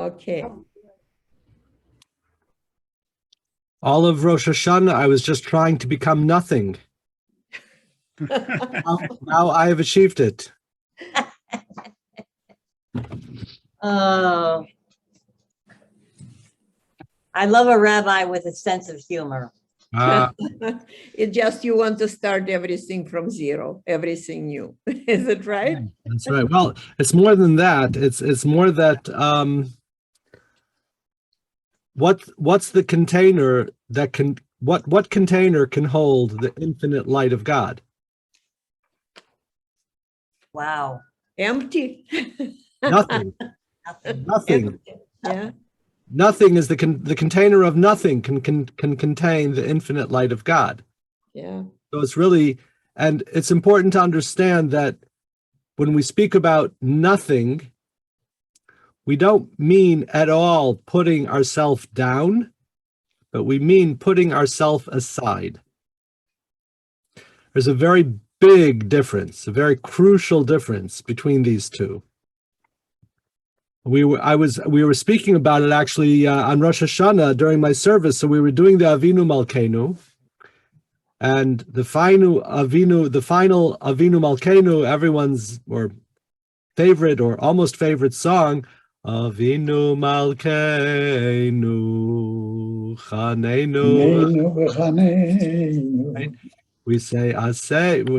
Okay. All of Rosh Hashanah, I was just trying to become nothing. Now I have achieved it. I love a rabbi with a sense of humor. It's just you want to start everything from zero, everything new. Is it right? That's right. Well, it's more than that. It's more that what's the container that can what container can hold the infinite light of God? Wow. Empty. Nothing. Nothing. Empty. Yeah. Nothing is the container of nothing can contain the infinite light of God. Yeah. So it's really, and it's important to understand that when we speak about nothing, we don't mean at all putting ourselves down, but we mean putting ourselves aside. There's a very big difference, a very crucial difference between these two. We were speaking about it actually on Rosh Hashanah during my service. So we were doing the Avinu Malkeinu, and the final Avinu Malkeinu, everyone's or favorite or almost favorite song, Avinu Malkeinu Chanenu. Right? We say Avinu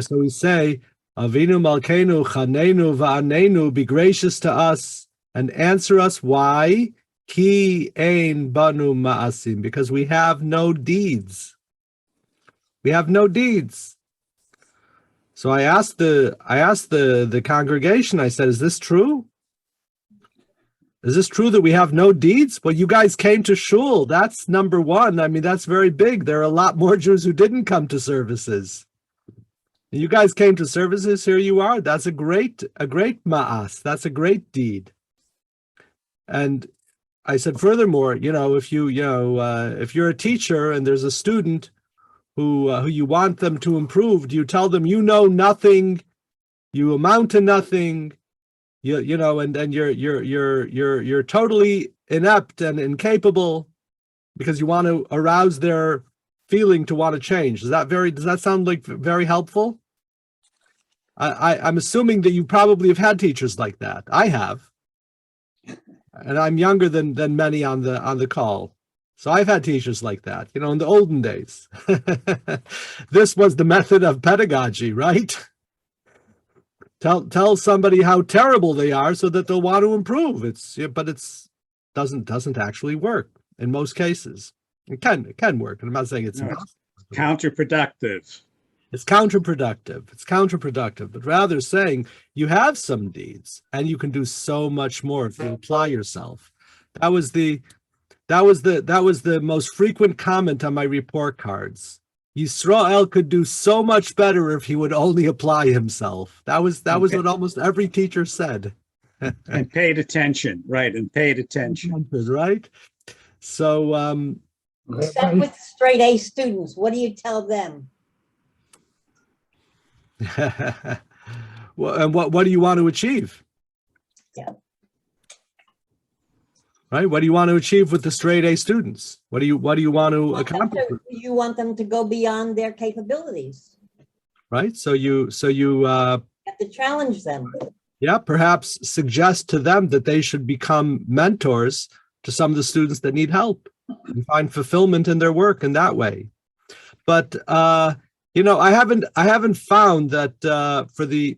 Malkeinu Chanenu Va'anenu, be gracious to us and answer us. Why? Ki ein banu ma'asim, because we have no deeds. We have no deeds. So I asked the congregation, I said, is this true? Is this true that we have no deeds? Well, you guys came to shul. That's number one. I mean, that's very big. There are a lot more Jews who didn't come to services. You guys came to services. Here you are. That's a great ma'as. That's a great deed. And I said, furthermore, if you're a teacher and there's a student who you want them to improve, do you tell them you know nothing, you amount to nothing, and you're totally inept and incapable because you want to arouse their feeling to want to change? Does that sound like very helpful? I'm assuming that you probably have had teachers like that. I have. And I'm younger than many on the call. So I've had teachers like that, in the olden days. This was the method of pedagogy, right? Tell somebody how terrible they are so that they'll want to improve. But it's doesn't actually work in most cases. It can work. And I'm not saying it's counterproductive. It's counterproductive, but rather saying you have some deeds and you can do so much more if you apply yourself. That was the most frequent comment on my report cards. Yisrael could do so much better if he would only apply himself. That was what almost every teacher said. And paid attention, right? And paid attention, right? So, except with straight A students, what do you tell them? Well, and what do you want to achieve? Yeah. Right. What do you want to achieve with the straight A students? What do you want to accomplish? You want them to go beyond their capabilities. Right. So you have to challenge them. Yeah. Perhaps suggest to them that they should become mentors to some of the students that need help and find fulfillment in their work in that way. But I haven't found that for the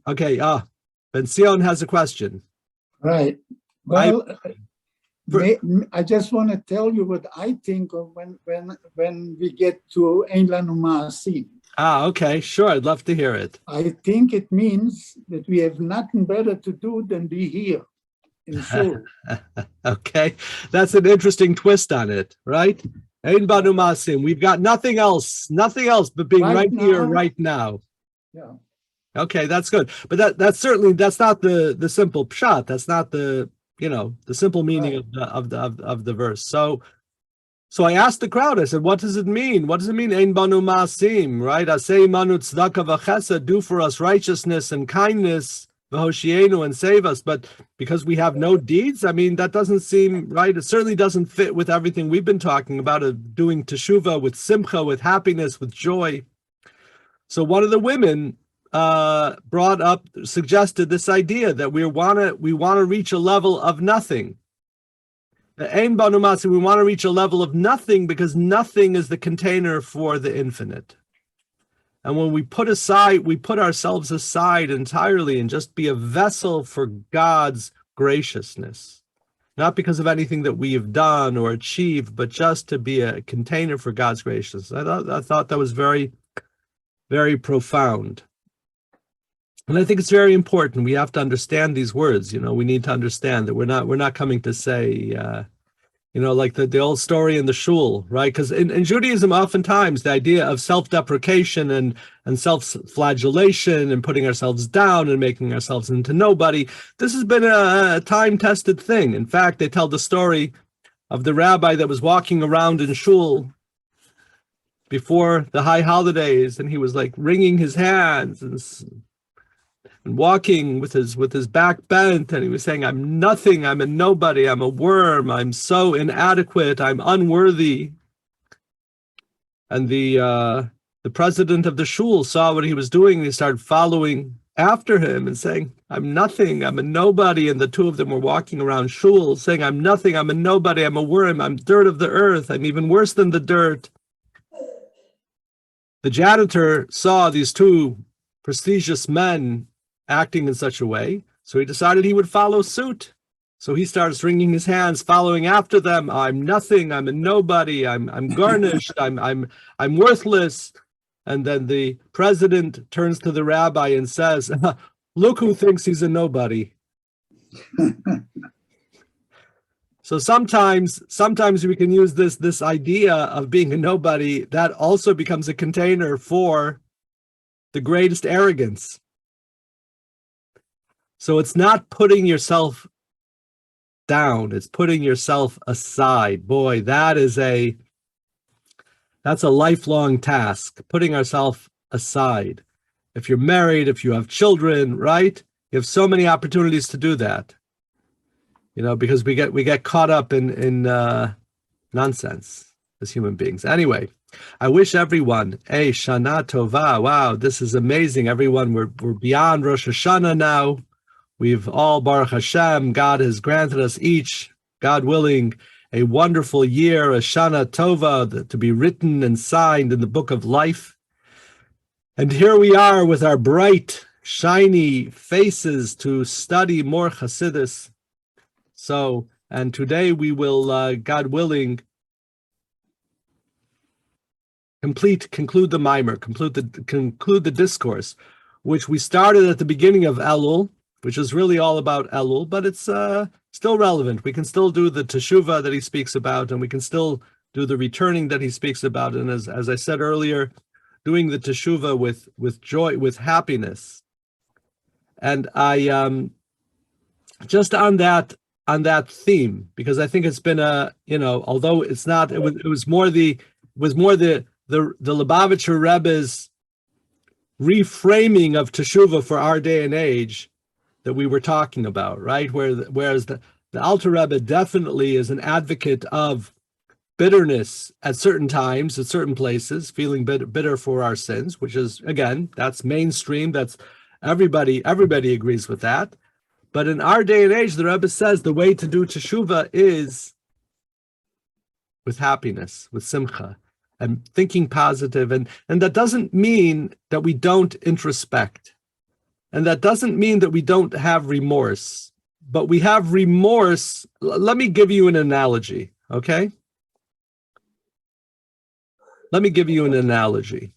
Ben Sion has a question. Right. Well, I just want to tell you what I think of when we get to Ein Lanu Ma'asim. Okay, sure. I'd love to hear it. I think it means that we have nothing better to do than be here in shul. Okay, that's an interesting twist on it, right? Ein Banu Ma'asim. We've got nothing else but being right here, right now. Yeah. Okay, that's good. But that's not the simple pshat. That's not the simple meaning of the verse. So I asked the crowd, I said, what does it mean? What does it mean? Ein banu ma'asim, right? Asei manu tzedakah v'chesed, do for us righteousness and kindness, v'hoshienu, and save us, but because we have no deeds, I mean, that doesn't seem right. It certainly doesn't fit with everything we've been talking about, of doing teshuvah with simcha, with happiness, with joy. So one of the women suggested this idea that we want to reach a level of nothing. Ein banu ma'asim, we want to reach a level of nothing, because nothing is the container for the infinite. And when we put ourselves aside entirely and just be a vessel for God's graciousness, not because of anything that we have done or achieved, but just to be a container for God's graciousness. I thought that was very, very profound. And I think it's very important. We have to understand these words. We need to understand that we're not coming to say, like the old story in the shul, right? Because in Judaism, oftentimes the idea of self-deprecation and self-flagellation and putting ourselves down and making ourselves into nobody, this has been a time-tested thing. In fact, they tell the story of the rabbi that was walking around in shul before the high holidays, and he was like wringing his hands and walking with his back bent, and he was saying, "I'm nothing, I'm a nobody, I'm a worm, I'm so inadequate, I'm unworthy." And the president of the shul saw what he was doing, and he started following after him and saying, "I'm nothing, I'm a nobody." And the two of them were walking around shul saying, "I'm nothing, I'm a nobody, I'm a worm, I'm dirt of the earth, I'm even worse than the dirt." The janitor saw these two prestigious men acting in such a way, so he decided he would follow suit. So he starts wringing his hands, following after them. "I'm nothing, I'm a nobody, I'm garnished, I'm worthless." And then the president turns to the rabbi and says, "Look who thinks he's a nobody." So sometimes we can use this idea of being a nobody, that also becomes a container for the greatest arrogance. So it's not putting yourself down, it's putting yourself aside. Boy, that's a lifelong task, putting ourselves aside. If you're married, if you have children, right? You have so many opportunities to do that. Because we get caught up in nonsense as human beings. Anyway, I wish everyone a Shana Tova. Wow, this is amazing, everyone. We're beyond Rosh Hashanah now. We've all, Baruch Hashem, God has granted us each, God willing, a wonderful year, a Shana Tova, to be written and signed in the book of life. And here we are with our bright, shiny faces to study more Chassidus. So, and today we will, God willing, conclude the mimer, conclude the discourse, which we started at the beginning of Elul, which is really all about Elul, but it's still relevant. We can still do the teshuvah that he speaks about, and we can still do the returning that he speaks about. And as I said earlier, doing the teshuvah with joy, with happiness. And I just on that theme, because I think it's been although it's not, it was more the Lubavitcher Rebbe's reframing of teshuvah for our day and age that we were talking about, right? Whereas the Alter Rebbe definitely is an advocate of bitterness at certain times, at certain places, feeling bitter for our sins, which is, again, that's mainstream. That's everybody agrees with that. But in our day and age, the Rebbe says the way to do teshuvah is with happiness, with simcha, and thinking positive. And that doesn't mean that we don't introspect. And that doesn't mean that we don't have remorse, but we have remorse. Let me give you an analogy, okay? Let me give you an analogy.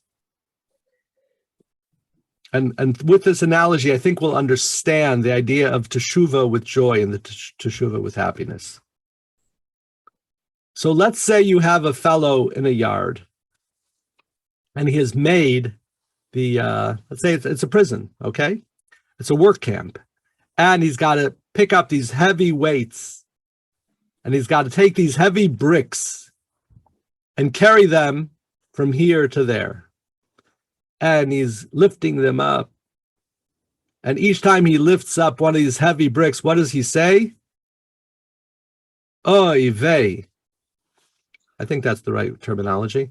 And with this analogy, I think we'll understand the idea of teshuvah with joy and the teshuvah with happiness. So let's say you have a fellow in a yard, and he has made let's say it's a prison, okay? It's a work camp. And he's got to pick up these heavy weights, and he's got to take these heavy bricks and carry them from here to there. And he's lifting them up, And each time he lifts up one of these heavy bricks, what does he say? Oy vey. I think that's the right terminology.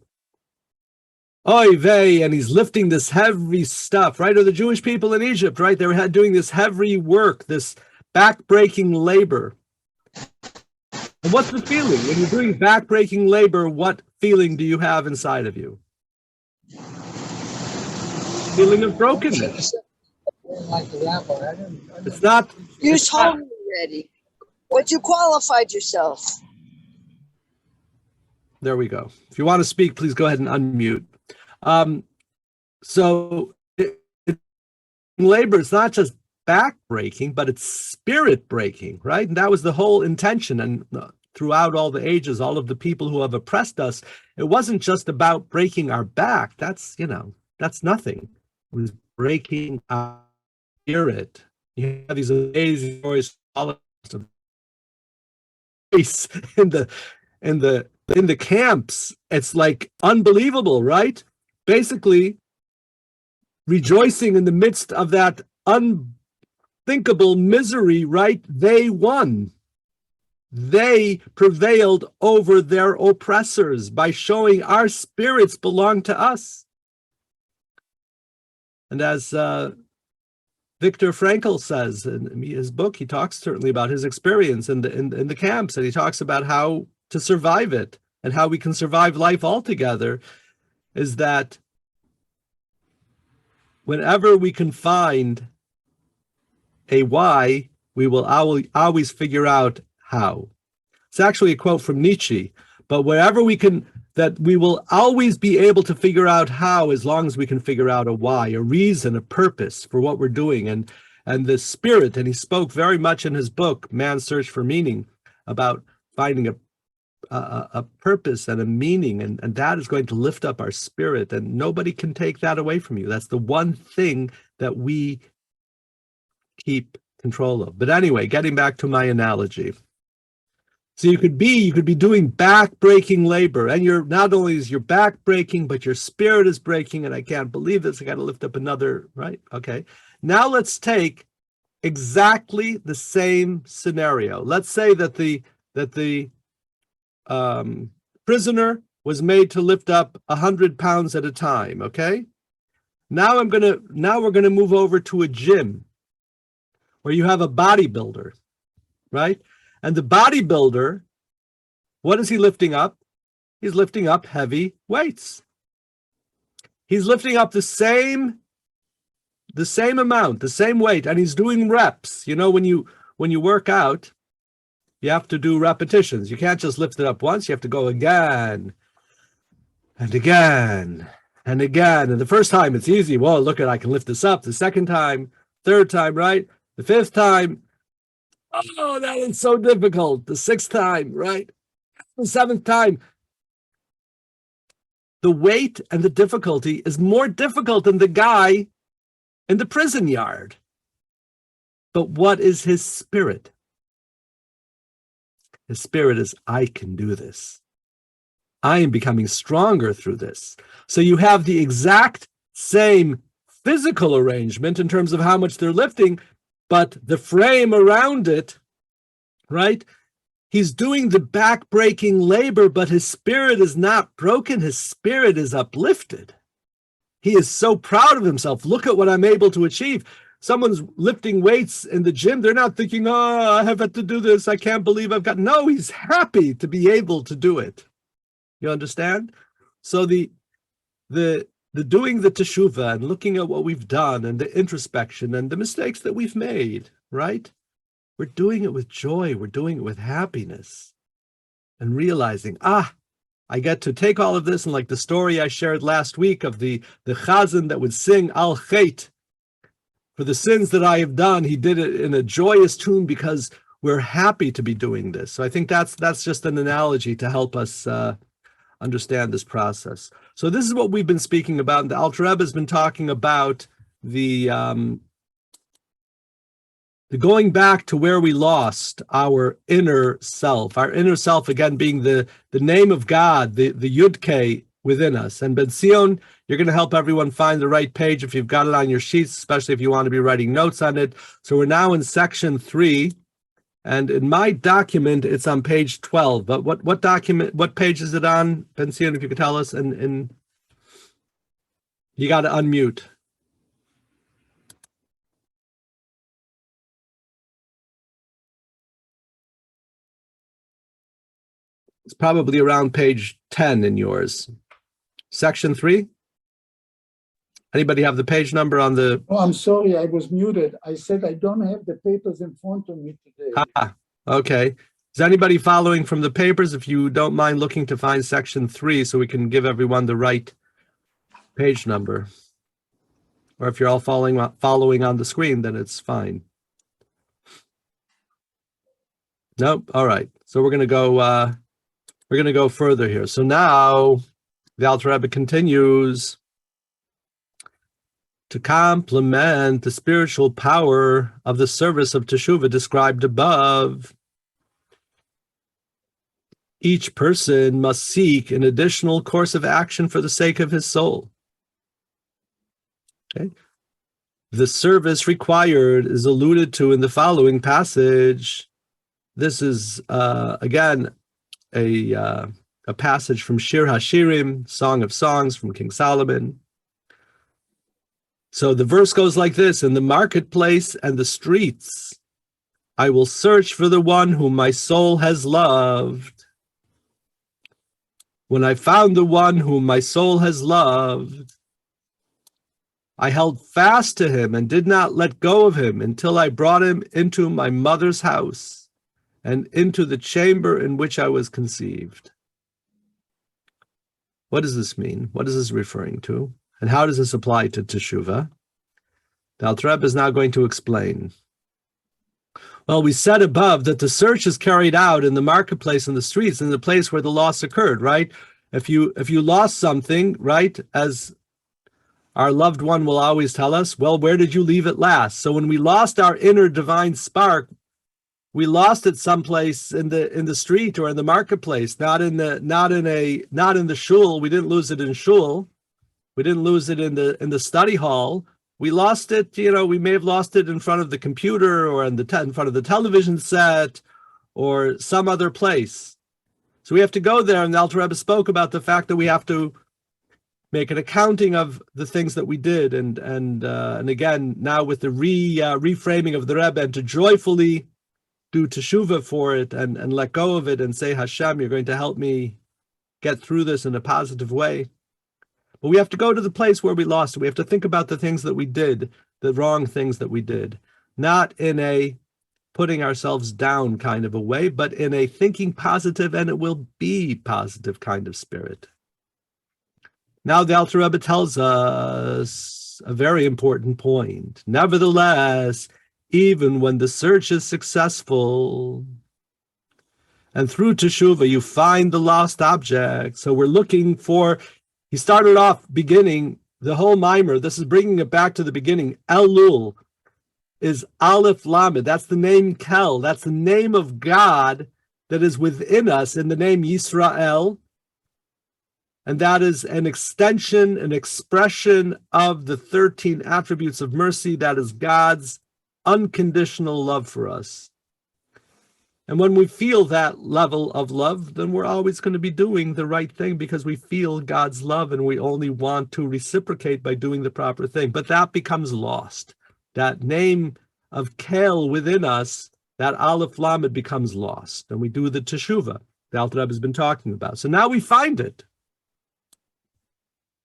Oy vey, and he's lifting this heavy stuff, right? Or the Jewish people in Egypt, right? They were doing this heavy work, this back-breaking labor. And what's the feeling? When you're doing back-breaking labor, what feeling do you have inside of you? Feeling of brokenness. It's not. You told me already, but you qualified yourself. There we go. If you want to speak, please go ahead and unmute. Labor is not just back breaking, but it's spirit breaking, right? And that was the whole intention. And throughout all the ages, all of the people who have oppressed us, it wasn't just about breaking our back. That's nothing. It was breaking our spirit. You have these amazing stories in the camps. It's like unbelievable, right? Basically, rejoicing in the midst of that unthinkable misery, right? They won. They prevailed over their oppressors by showing our spirits belong to us. And as Viktor Frankl says in his book, he talks certainly about his experience in the camps, and he talks about how to survive it and how we can survive life altogether, is that whenever we can find a why, we will always figure out how. It's actually a quote from Nietzsche, but wherever we can, that we will always be able to figure out how, as long as we can figure out a why, a reason, a purpose for what we're doing, and the spirit. And he spoke very much in his book, Man's Search for Meaning, about finding a purpose and a meaning, and that is going to lift up our spirit, and nobody can take that away from you. That's the one thing that we keep control of. But anyway, getting back to my analogy. So you could be doing back-breaking labor, and you're not only is your back breaking, but your spirit is breaking, and I can't believe this. I got to lift up another, right? Okay. Now let's take exactly the same scenario. Let's say that the prisoner was made to lift up 100 pounds at a time. Okay. Now we're gonna move over to a gym where you have a bodybuilder, right? And the bodybuilder, what is he lifting up? He's lifting up heavy weights. He's lifting up the same amount, the same weight, and he's doing reps. You know, when you work out, you have to do repetitions. You can't just lift it up once. You have to go again and again and again. And the first time it's easy. Well, look at, I can lift this up. The second time, third time, right? The fifth time, oh, that is so difficult. The sixth time, right? The seventh time. The weight and the difficulty is more difficult than the guy in the prison yard. But what is his spirit? His spirit is, I can do this. I am becoming stronger through this. So you have the exact same physical arrangement in terms of how much they're lifting, but the frame around it, right? He's doing the back-breaking labor, but his spirit is not broken. His spirit is uplifted. He is so proud of himself. Look at what I'm able to achieve. Someone's lifting weights in the gym. They're not thinking, oh, I have to do this. I can't believe I've got. No, he's happy to be able to do it. You understand? So the doing the teshuvah and looking at what we've done and the introspection and the mistakes that we've made, right? We're doing it with joy. We're doing it with happiness and realizing, I get to take all of this, and like the story I shared last week of the chazan that would sing Al Chet, for the sins that I have done, he did it in a joyous tune because we're happy to be doing this. So I think that's just an analogy to help us understand this process. So this is what we've been speaking about. And the Alter Rebbe has been talking about the going back to where we lost our inner self again being the name of God, the Yud-Kei within us. And Ben Sion, you're going to help everyone find the right page if you've got it on your sheets, especially if you want to be writing notes on it. So we're now in section 3. And in my document, it's on page 12. But what document, what page is it on, Ben Sion, if you could tell us? And you got to unmute. It's probably around page 10 in yours. Section 3? Anybody have the page number on the... Oh, I'm sorry, I was muted. I said I don't have the papers in front of me today. Okay. Is anybody following from the papers? If you don't mind looking to find section 3 so we can give everyone the right page number. Or if you're all following on the screen, then it's fine. Nope. All right. So we're going to go further here. So now the Alter Rebbe continues to complement the spiritual power of the service of Teshuvah described above. Each person must seek an additional course of action for the sake of his soul. Okay. The service required is alluded to in the following passage. This is, again, a passage from Shir HaShirim, Song of Songs from King Solomon. So the verse goes like this: in the marketplace and the streets, I will search for the one whom my soul has loved. When I found the one whom my soul has loved, I held fast to him and did not let go of him until I brought him into my mother's house and into the chamber in which I was conceived. What does this mean? What is this referring to? And how does this apply to Teshuvah? The Alter Rebbe is now going to explain. Well, we said above that the search is carried out in the marketplace and the streets, in the place where the loss occurred, right? If you lost something, right, as our loved one will always tell us, well, where did you leave it last? So when we lost our inner divine spark, we lost it someplace in the street or in the marketplace, not in the shul. We didn't lose it in shul. We didn't lose it in the study hall. We lost it, we may have lost it in front of the computer or in front of the television set or some other place. So we have to go there, and the Alter Rebbe spoke about the fact that we have to make an accounting of the things that we did, and again, now with the reframing of the Rebbe, and to joyfully do teshuvah for it and let go of it and say, Hashem, you're going to help me get through this in a positive way. But we have to go to the place where we lost it. We have to think about the things that we did, the wrong things that we did, not in a putting ourselves down kind of a way, but in a thinking positive and it will be positive kind of spirit. Now the Alter Rebbe tells us a very important point. Nevertheless, even when the search is successful, and through Teshuvah you find the lost object. So we're looking for, he started off beginning, the whole mimer, this is bringing it back to the beginning. Elul is Aleph Lamed, that's the name Kel, that's the name of God that is within us in the name Yisrael. And that is an extension, an expression of the 13 attributes of mercy. That is God's unconditional love for us. And when we feel that level of love, then we're always going to be doing the right thing because we feel God's love and we only want to reciprocate by doing the proper thing. But that becomes lost. That name of Kel within us, that Aleph Lamed becomes lost. And we do the Teshuvah the Alter Rebbe has been talking about. So now we find it.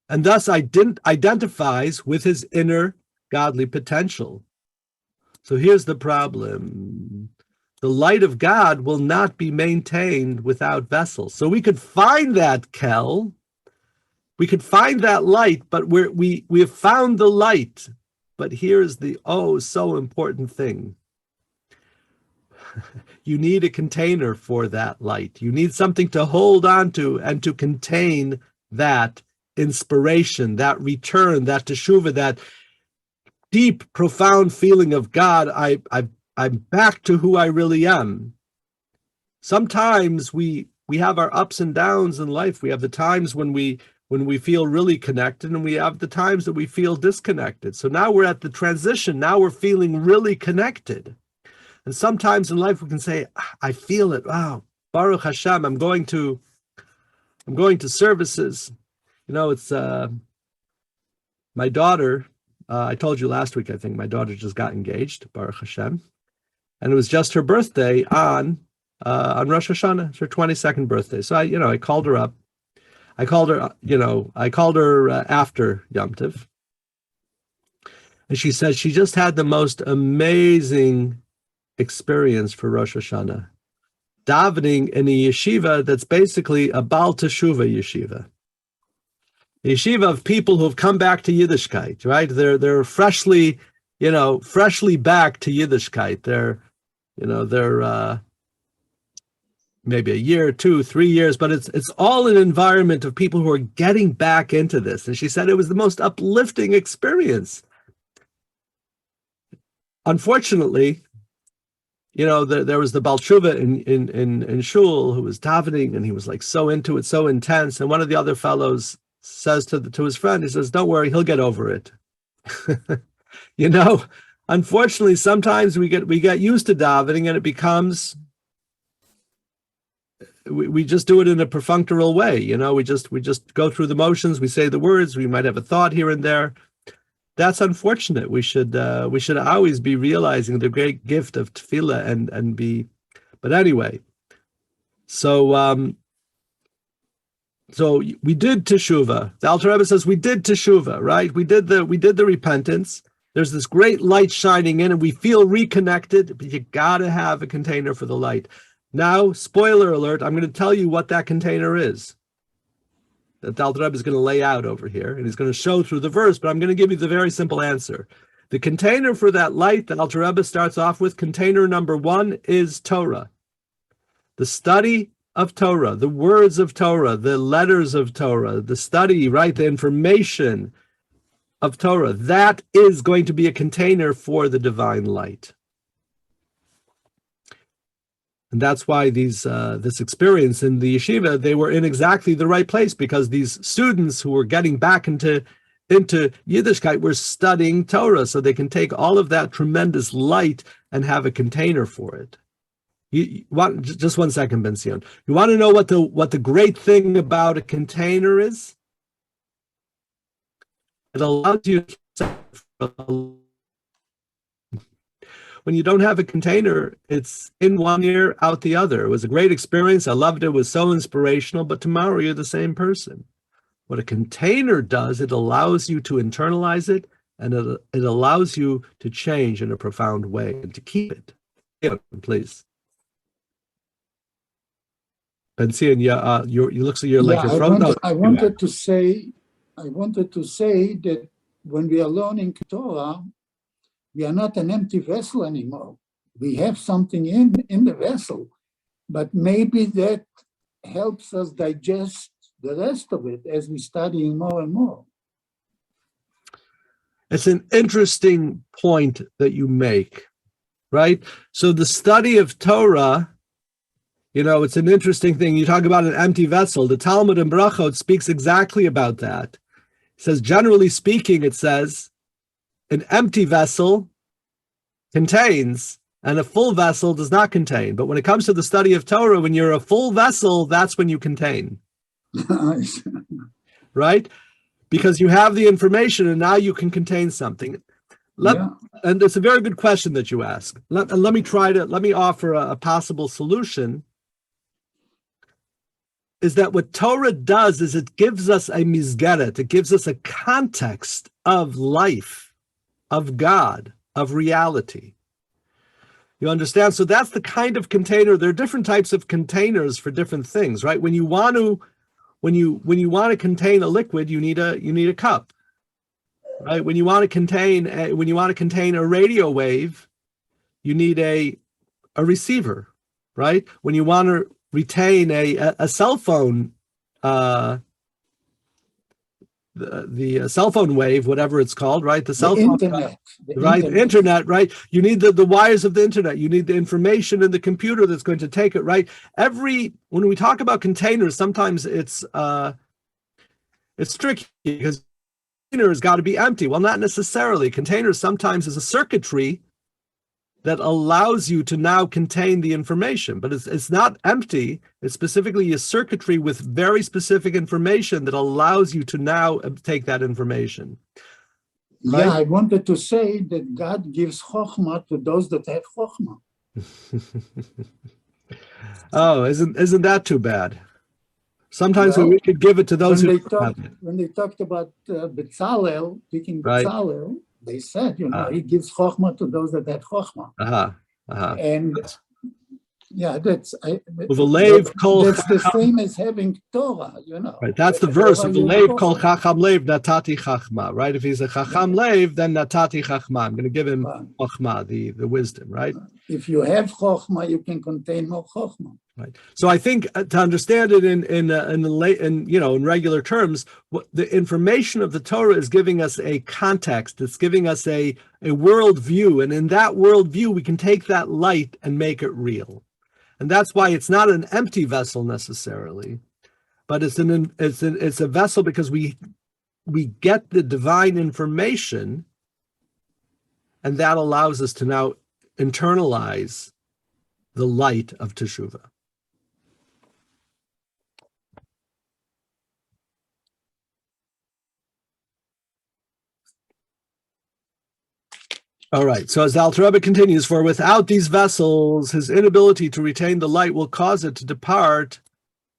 And thus identifies with his inner godly potential. So here's the problem. The light of God will not be maintained without vessels. So we could find that Kel, we could find that light, but we have found the light. But here's the so important thing. You need a container for that light. You need something to hold on to and to contain that inspiration, that return, that teshuvah, that deep, profound feeling of God, I'm back to who I really am. Sometimes we have our ups and downs in life. We have the times when we when we feel really connected, and we have the times that we feel disconnected. So now we're at the transition. Now we're feeling really connected. And sometimes in life we can say, I feel it. Wow, Baruch Hashem, I'm going to services. You know, it's my daughter, I told you last week, I think my daughter just got engaged, Baruch Hashem. And it was just her birthday on Rosh Hashanah. It's her 22nd birthday. So I called her up. I called her after Yom Tov. And she said she just had the most amazing experience for Rosh Hashanah. Davening in a yeshiva that's basically a Baal Teshuvah yeshiva. A yeshiva of people who have come back to Yiddishkeit, right? They're freshly back to Yiddishkeit. They're maybe a year, 2, 3 years, but it's all an environment of people who are getting back into this. And she said it was the most uplifting experience. Unfortunately, there was the Baal Tshuva in Shul who was davening, and he was like so into it, so intense. And one of the other fellows says to his friend, he says, "Don't worry, he'll get over it." Unfortunately, sometimes we get used to davening, and it becomes we just do it in a perfunctory way. We just go through the motions. We say the words. We might have a thought here and there. That's unfortunate. We should always be realizing the great gift of tefillah and be. But anyway, so we did teshuvah. The Alter Rebbe says we did teshuvah, right? We did the repentance. There's this great light shining in, and we feel reconnected. But you gotta have a container for the light. Now, spoiler alert, I'm going to tell you what that container is. That the Alter Rebbe is going to lay out over here, and he's going to show through the verse, but I'm going to give you the very simple answer. The container for that light that Alter Rebbe starts off with, container number 1 is Torah. The study of Torah, the words of Torah, the letters of Torah, the study, right, the information of Torah. That is going to be a container for the divine light. And that's why this experience in the yeshiva, they were in exactly the right place, because these students who were getting back into Yiddishkeit were studying Torah, so they can take all of that tremendous light and have a container for it. You want just 1 second, Ben Sion. You want to know what the great thing about a container is? It allows you to. When you don't have a container, it's in one ear, out the other. It was a great experience. I loved it. It was so inspirational. But tomorrow you're the same person. What a container does, it allows you to internalize it, and it allows you to change in a profound way and to keep it. Yeah, please. Ben Sion, you looks like you're like your throat. I wanted to say that when we are learning Torah, we are not an empty vessel anymore. We have something in the vessel, but maybe that helps us digest the rest of it as we study more and more. It's an interesting point that you make, right? So the study of Torah, it's an interesting thing. You talk about an empty vessel. The Talmud in Brachot speaks exactly about that. It says, generally speaking, it says, an empty vessel contains, and a full vessel does not contain. But when it comes to the study of Torah, when you're a full vessel, that's when you contain. Right? Because you have the information, and now you can contain something. And it's a very good question that you ask. Let me offer a possible solution. Is that what Torah does is it gives us a mizgeret, it gives us a context of life, of God, of reality. You understand? So that's the kind of container. There are different types of containers for different things, right? When you want to contain a liquid, you need a cup, right? When you want to contain a radio wave, you need a receiver, right? When you want to retain a cell phone, the cell phone wave, whatever it's called, right? The cell phone, internet, right? You need the wires of the internet. You need the information in the computer that's going to take it, right? When we talk about containers, sometimes it's it's tricky because container has got to be empty. Well, not necessarily. Container sometimes is a circuitry that allows you to now contain the information, but it's not empty. It's specifically a circuitry with very specific information that allows you to now take that information. Right? Yeah, I wanted to say that God gives chokhmah to those that have chokhmah. Oh, isn't that too bad? Sometimes Well, we should give it to those who don't have it. when they talked about Bezalel, picking Right. Bezalel, they said, he gives chokhmah to those that have chokhmah. And yeah, that's V'lev kol that's the chacham. same as having Torah, Right, that's the verse of V'lev kol chacham lev natati chachma. Right, if he's a chacham lev, then natati chachma. I'm going to give him chachma, the wisdom. Right. If you have chokhmah, you can contain more chokhmah. Right. So I think to understand it in regular terms, what the information of the Torah is giving us a context. It's giving us a worldview, and in that worldview, we can take that light and make it real. And that's why it's not an empty vessel necessarily, but it's a vessel because we get the divine information, and that allows us to now internalize the light of Teshuvah. All right, so as the Alter Rebbe continues, for without these vessels, his inability to retain the light will cause it to depart.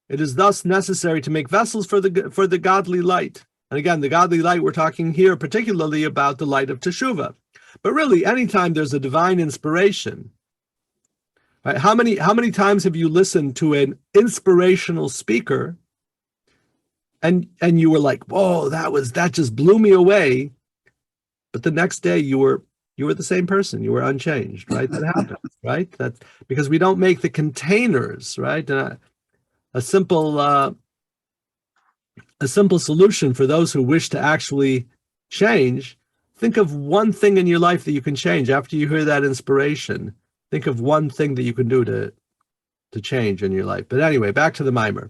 It is thus necessary to make vessels for the godly light. And again, the godly light, we're talking here particularly about the light of Teshuvah. But really, anytime there's a divine inspiration, right? How many times have you listened to an inspirational speaker and you were like, whoa, that just blew me away. But the next day you were the same person. You were unchanged, right? That happens, right? That's because we don't make the containers, right? A simple solution for those who wish to actually change. Think of one thing in your life that you can change after you hear that inspiration. Think of one thing that you can do to change in your life. But anyway, back to the mimer.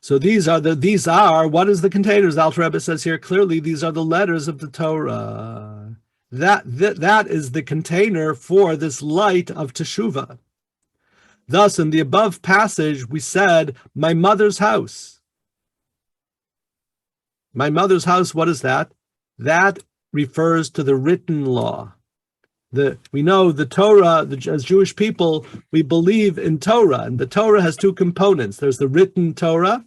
So these are what is the containers? Alter Rebbe says here clearly these are the letters of the Torah. That is the container for this light of Teshuvah. Thus, in the above passage, we said, my mother's house. My mother's house, what is that? That refers to the written law. We know the Torah, as Jewish people, we believe in Torah, and the Torah has two components. There's the written Torah,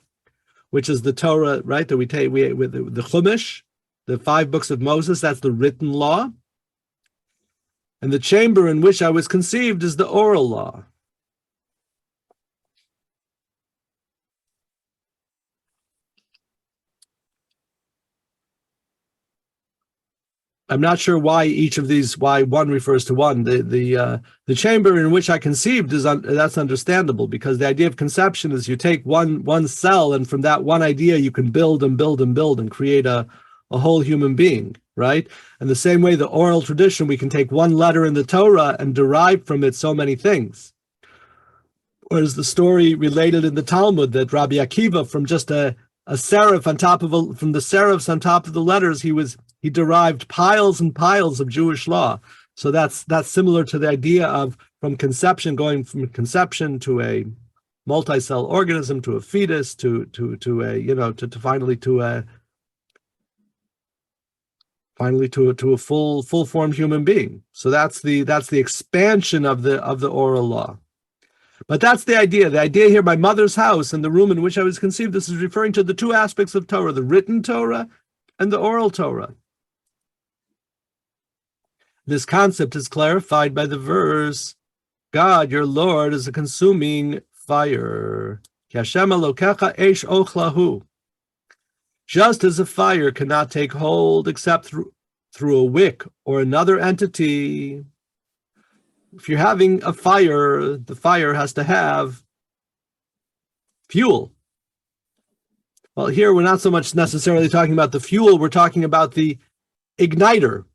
which is the Torah, right, that we take with the Chumash, the 5 books of Moses, that's the written law. And the chamber in which I was conceived is the oral law. I'm not sure why one refers to one. The chamber in which I conceived that's understandable, because the idea of conception is you take one cell, and from that one idea you can build and build and build and create a whole human being, right? And the same way, the oral tradition, we can take one letter in the Torah and derive from it so many things. Whereas the story related in the Talmud that Rabbi Akiva, from just a serif on top of from the serifs on top of the letters, he derived piles and piles of Jewish law. So that's similar to the idea of going from conception to a multi-cell organism, to a fetus, to finally to a full-formed human being. So that's the expansion of the oral law. But that's the idea. The idea here, my mother's house and the room in which I was conceived, this is referring to the two aspects of Torah, the written Torah and the oral Torah. This concept is clarified by the verse, God, your Lord, is a consuming fire. Just as a fire cannot take hold except through a wick or another entity. If you're having a fire, the fire has to have fuel. Well, here we're not so much necessarily talking about the fuel, we're talking about the igniter,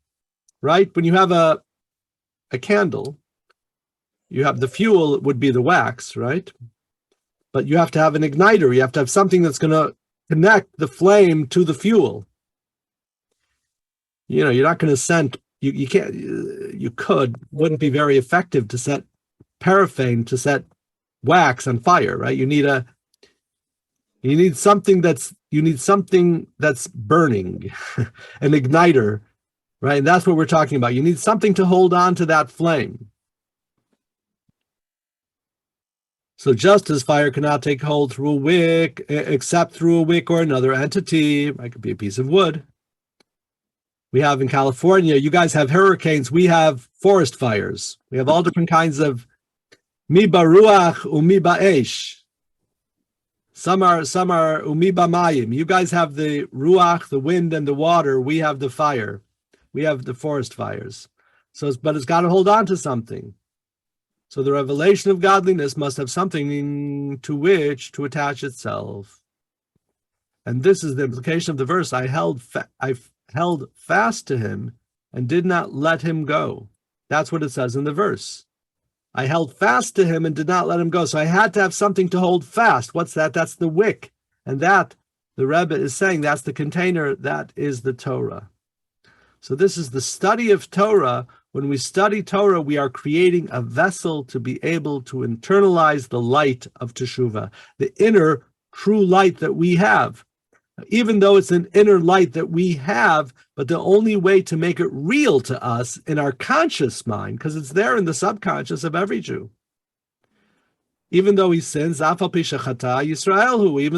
right? When you have a candle, you have the fuel would be the wax, right? But you have to have an igniter. You have to have something that's going to connect the flame to the fuel. You know, you're not going to send, you can't, you wouldn't be very effective to set paraffin, to set wax on fire, right? You need something that's burning, an igniter, right? And that's what we're talking about. You need something to hold on to that flame. So just as fire cannot take hold through a wick, except through a wick or another entity, it could be a piece of wood. We have in California, you guys have hurricanes, we have forest fires. We have all different kinds of miba ruach umiba esh. Some are umiba mayim. You guys have the ruach, the wind and the water. We have the fire. We have the forest fires. But it's got to hold on to something. So the revelation of godliness must have something to which to attach itself. And this is the implication of the verse. I held fast to him and did not let him go. That's what it says in the verse. I held fast to him and did not let him go. So I had to have something to hold fast. What's that? That's the wick. And that, the Rebbe is saying, that's the container, that is the Torah. So this is the study of Torah. When we study Torah, we are creating a vessel to be able to internalize the light of Teshuvah, the inner true light that we have. Even though it's an inner light that we have, but the only way to make it real to us in our conscious mind, because it's there in the subconscious of every Jew. Even though he sins, even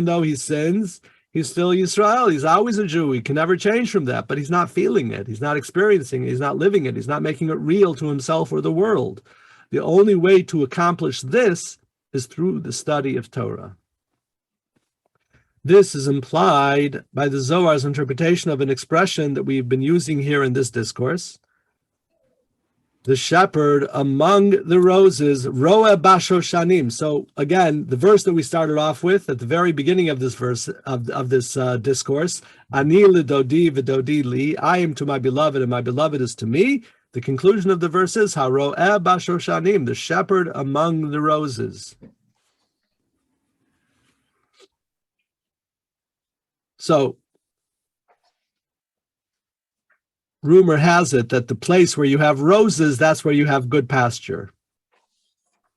though he sins, he's still Yisrael. He's always a Jew. He can never change from that, but he's not feeling it. He's not experiencing it. He's not living it. He's not making it real to himself or the world. The only way to accomplish this is through the study of Torah. This is implied by the Zohar's interpretation of an expression that we've been using here in this discourse. The shepherd among the roses, roe bashoshanim. So again, the verse that we started off with at the very beginning of this verse, of this discourse, ani lidodi v'dodi li, I am to my beloved and my beloved is to me. The conclusion of the verse is haroe bashoshanim, the shepherd among the roses. So, rumor has it that the place where you have roses, that's where you have good pasture.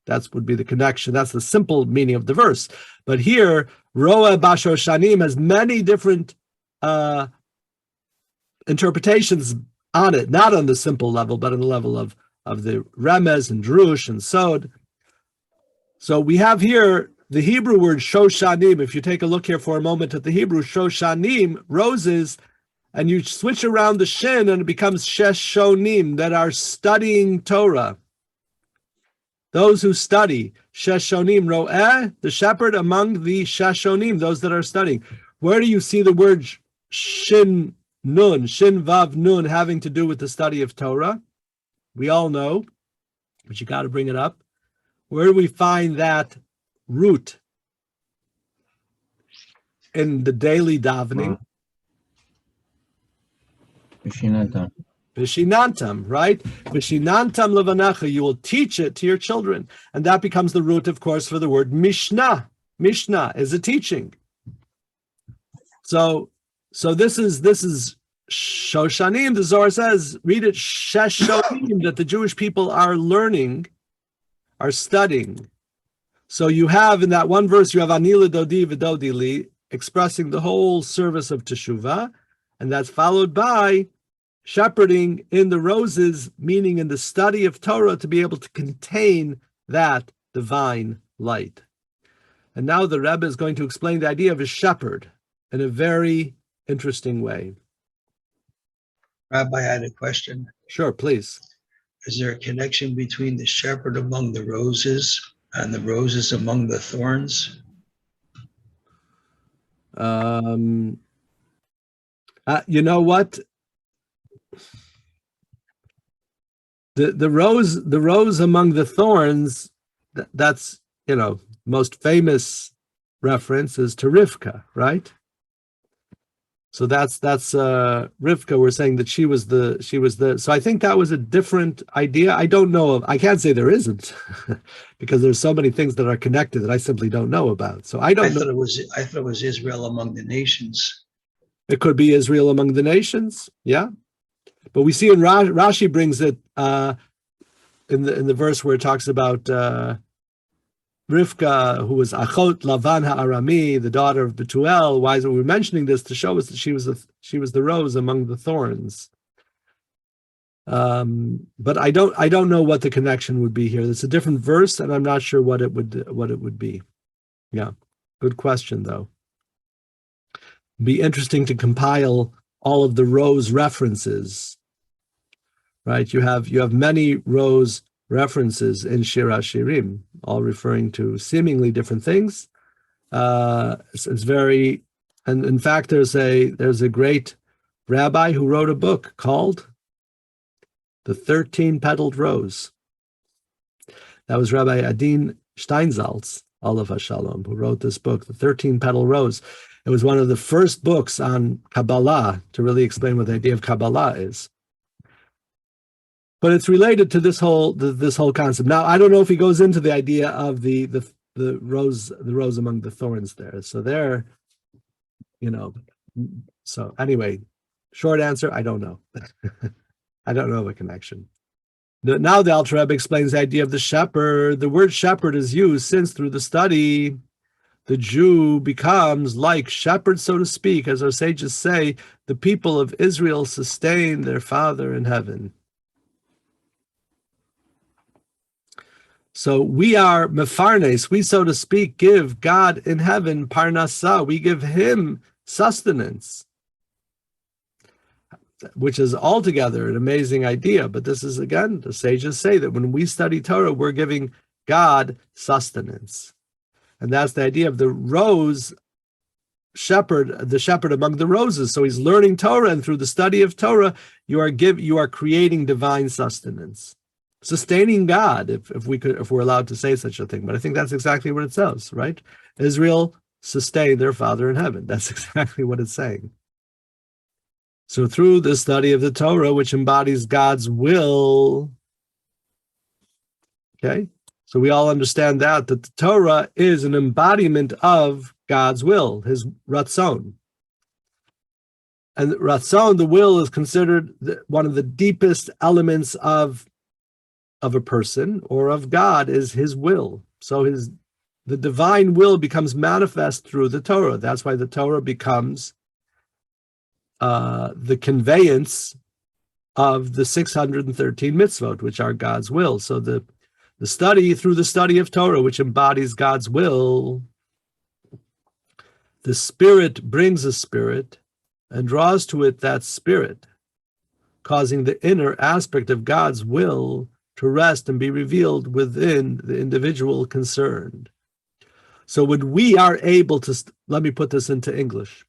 That would be the connection. That's the simple meaning of the verse. But here, roa bashoshanim has many different interpretations on it, not on the simple level, but on the level of the remez and drush and sod. So we have here the Hebrew word shoshanim. If you take a look here for a moment at the Hebrew, shoshanim, roses, and you switch around the shin and it becomes sheshonim, that are studying Torah. Those who study, sheshonim, ro'eh, the shepherd among the sheshonim, those that are studying. Where do you see the word shin nun, shin vav nun, having to do with the study of Torah? We all know, but you got to bring it up. Where do we find that root in the daily davening? Vishinantam, right? Vishinantam levanacha, you will teach it to your children. And that becomes the root, of course, for the word Mishnah. Mishnah is a teaching. So this is Shoshanim, the Zohar says, read it, Sheshonim, that the Jewish people are learning, are studying. So you have in that one verse, you have Anila Dodi V'Dodi Li, expressing the whole service of Teshuvah, and that's followed by shepherding in the roses, meaning in the study of Torah to be able to contain that divine light. And now the Rebbe is going to explain the idea of a shepherd in a very interesting way. Rabbi, I had a question. Sure, please. Is there a connection between the shepherd among the roses and the roses among the thorns? You know what? The rose among the thorns, that's, most famous reference is to Rivka, right? So that's Rivka. We're saying that she was the. So I think that was a different idea. I don't know of. I can't say there isn't, because there's so many things that are connected that I simply don't know about. So I I don't thought know. it was Israel among the nations. It could be Israel among the nations. Yeah, but we see in Rashi brings it in the verse where it talks about Rivka, who was Achot Lavan Ha'arami, the daughter of Betuel. Why is it we're mentioning this? To show us that she was the rose among the thorns. But I don't know what the connection would be here. It's a different verse, and I'm not sure what it would be. Yeah, good question though. Be interesting to compile all of the rose references. Right, you have many rose references in Shir HaShirim, all referring to seemingly different things. It's very, and in fact, there's a great rabbi who wrote a book called The 13 Petaled Rose. That was Rabbi Adin Steinsaltz, Olav HaShalom, who wrote this book, The 13 Petaled Rose. It was one of the first books on Kabbalah to really explain what the idea of Kabbalah is. But it's related to this whole concept. Now, I don't know if he goes into the idea of the rose among the thorns there. So there, so anyway, short answer, I don't know. I don't know the connection. Now the Alter Rebbe explains the idea of the shepherd. The word shepherd is used since through the study, the Jew becomes like shepherd, so to speak. As our sages say, the people of Israel sustain their Father in heaven. So we are mefarnes, we, so to speak, give God in heaven parnasa, we give him sustenance, which is altogether an amazing idea. But this is, again, the sages say that when we study Torah, we're giving God sustenance. And that's the idea of the rose shepherd, the shepherd among the roses. So he's learning Torah, and through the study of Torah, you are creating divine sustenance. Sustaining God, if we're allowed to say such a thing. But I think that's exactly what it says, right? Israel sustained their Father in heaven. That's exactly what it's saying. So through the study of the Torah, which embodies God's will, okay? So we all understand that the Torah is an embodiment of God's will, his ratzon. And ratzon, the will, is considered one of the deepest elements of a person or of God, is his will. So the divine will becomes manifest through the Torah. That's why the Torah becomes the conveyance of the 613 mitzvot, which are God's will. So the study, through the study of Torah, which embodies God's will, the Spirit brings a spirit and draws to it that spirit, causing the inner aspect of God's will to rest and be revealed within the individual concerned. So when we are able to, let me put this into English.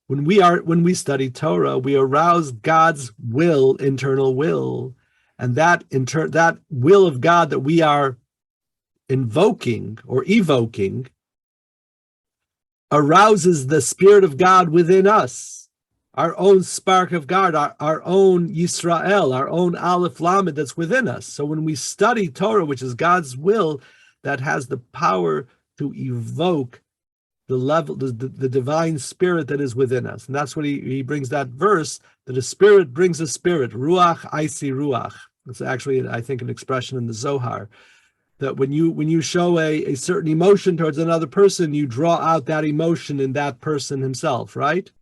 When we study Torah, we arouse God's will, internal will, and that will of God that we are invoking or evoking arouses the Spirit of God within us. Our own spark of God, our own Yisrael, our own Aleph Lamed that's within us. So when we study Torah, which is God's will, that has the power to evoke the divine spirit that is within us. And that's what he brings that verse, that a spirit brings a spirit. Ruach aisi ruach. It's actually, I think, an expression in the Zohar, that when you show a certain emotion towards another person, you draw out that emotion in that person himself, right?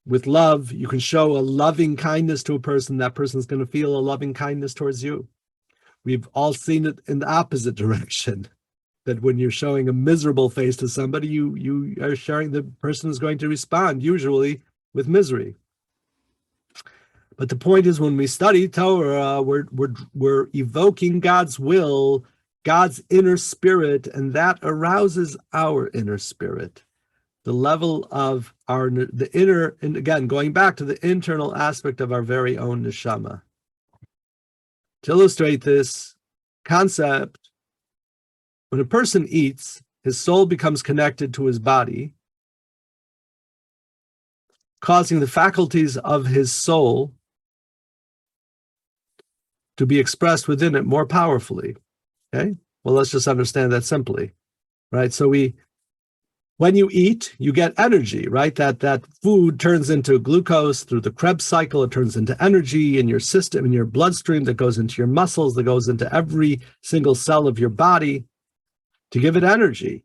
With love, you can show a loving kindness to a person, that person's going to feel a loving kindness towards you. We've all seen it in the opposite direction, that when you're showing a miserable face to somebody, you are sharing, the person is going to respond, usually with misery. But the point is, when we study Torah, we're evoking God's will, God's inner spirit, and that arouses our inner spirit. The level of the inner, and again, going back to the internal aspect of our very own neshama. To illustrate this concept, when a person eats, his soul becomes connected to his body, causing the faculties of his soul to be expressed within it more powerfully. Okay? Well, let's just understand that simply, right? So when you eat, you get energy, right? That food turns into glucose through the Krebs cycle. It turns into energy in your system, in your bloodstream, that goes into your muscles, that goes into every single cell of your body to give it energy.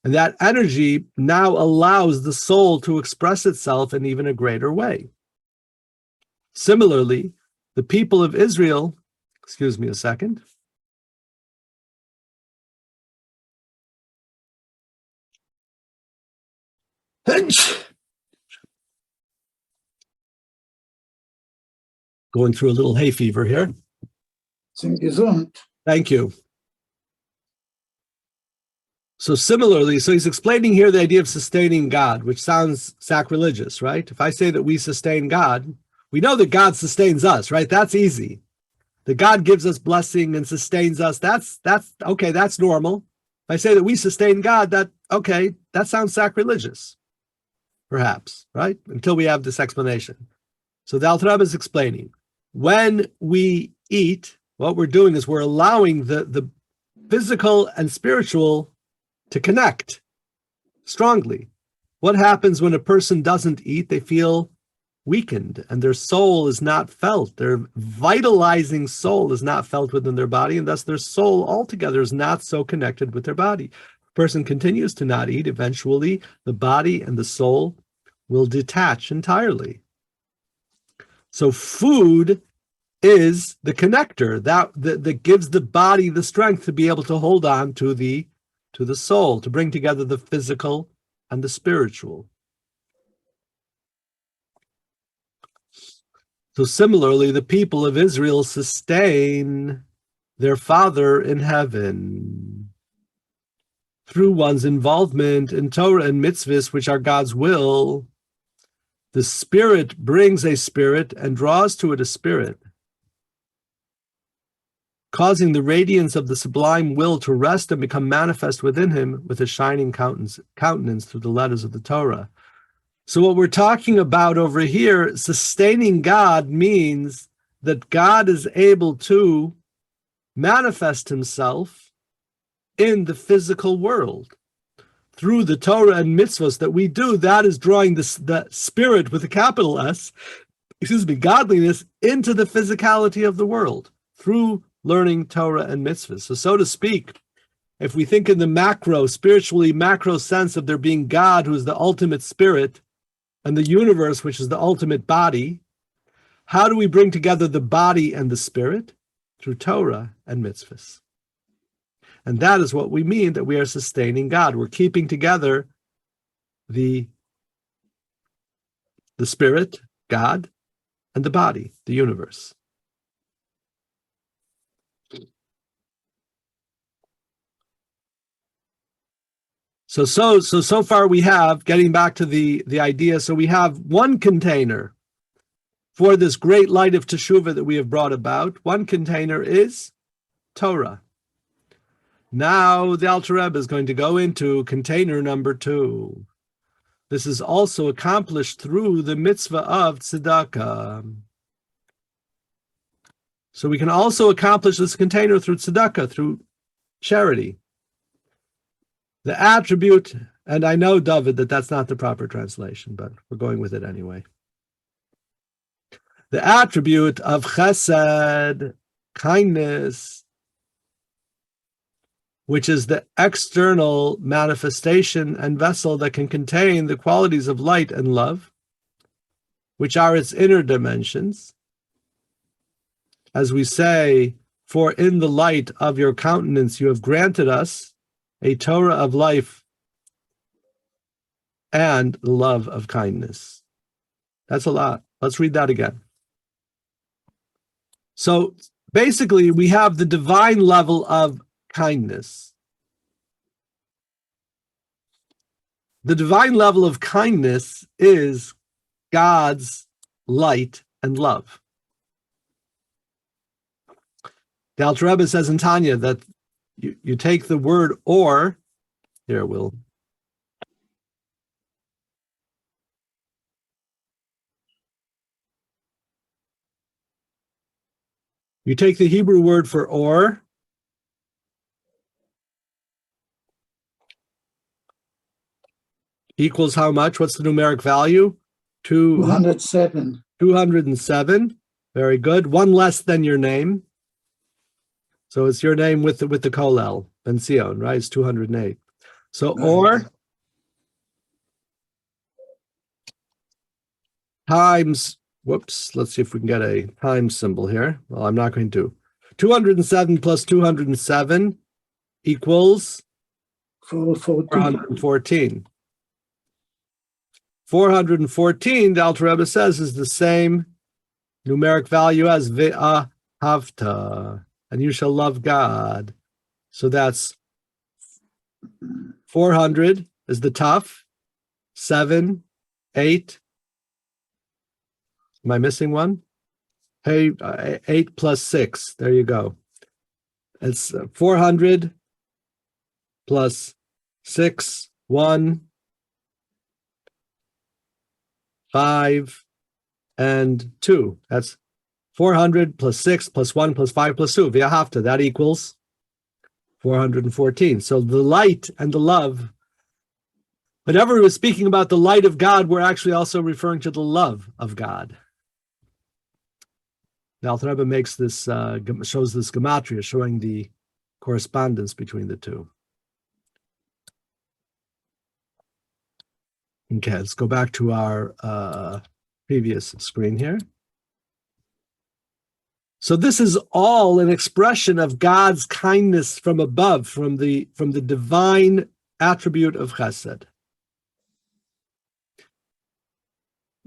And that energy now allows the soul to express itself in even a greater way. Similarly, the people of Israel, excuse me a second. Going through a little hay fever here. Sind gesund. Thank you. So similarly, so he's explaining here the idea of sustaining God, which sounds sacrilegious, right? If I say that we sustain God, we know that God sustains us, right? That's easy. That God gives us blessing and sustains us. That's okay, that's normal. If I say that we sustain God, that sounds sacrilegious, perhaps, right? Until we have this explanation. So the Alter Rebbe is explaining, when we eat, what we're doing is we're allowing the physical and spiritual to connect strongly. What happens when a person doesn't eat? They feel weakened and their soul is not felt. Their vitalizing soul is not felt within their body, and thus their soul altogether is not so connected with their body. A person continues to not eat, eventually the body and the soul will detach entirely. So food is the connector that gives the body the strength to be able to hold on to the soul, to bring together the physical and the spiritual. So similarly, the people of Israel sustain their Father in heaven through one's involvement in Torah and mitzvahs, which are God's will. The Spirit brings a spirit and draws to it a spirit, causing the radiance of the sublime will to rest and become manifest within him with a shining countenance through the letters of the Torah. So what we're talking about over here, sustaining God, means that God is able to manifest himself in the physical world. Through the Torah and mitzvahs that we do, that is drawing the spirit with a capital S, godliness, into the physicality of the world through learning Torah and mitzvahs. So to speak, if we think in the macro, spiritually macro sense of there being God, who is the ultimate spirit, and the universe, which is the ultimate body, how do we bring together the body and the spirit? Through Torah and mitzvahs. And that is what we mean, that we are sustaining God. We're keeping together the spirit, God, and the body, the universe. So far we have, getting back to the idea, so we have one container for this great light of Teshuvah that we have brought about. One container is Torah. Now the Alter Rebbe is going to go into container number 2. This is also accomplished through the mitzvah of tzedakah. So we can also accomplish this container through tzedakah, through charity. The attribute, and I know, David, that that's not the proper translation, but we're going with it anyway. The attribute of chesed, kindness, which is the external manifestation and vessel that can contain the qualities of light and love, which are its inner dimensions. As we say, for in the light of your countenance you have granted us a Torah of life and the love of kindness. That's a lot. Let's read that again. So basically, we have the divine level of kindness. The divine level of kindness is God's light and love. The Alter Rebbe says in Tanya that you take the word or, here we'll, You take the Hebrew word for or, equals how much? What's the numeric value? 207. 207. Very good. One less than your name. So it's your name with the kolel, Ben-Zion, right? It's 208. So or times, whoops, let's see if we can get a times symbol here. Well, I'm not going to. 207 plus 207 equals 414. 414, the Alter Rebbe says, is the same numeric value as ve'ahavta, and you shall love God. So that's 400 is the tough, 7, 8. Am I missing one? Hey, 8 plus 6. There you go. It's 400 plus 6, 1, 5, and 2. That's 400 plus 6 plus 1 plus 5 plus 2. V'ahavta, that equals 414. So the light and the love, whenever we're speaking about the light of God, we're actually also referring to the love of God. The Alter Rebbe makes this, shows this gematria, showing the correspondence between the two. Okay, let's go back to our previous screen here. So this is all an expression of God's kindness from above, from the divine attribute of chesed.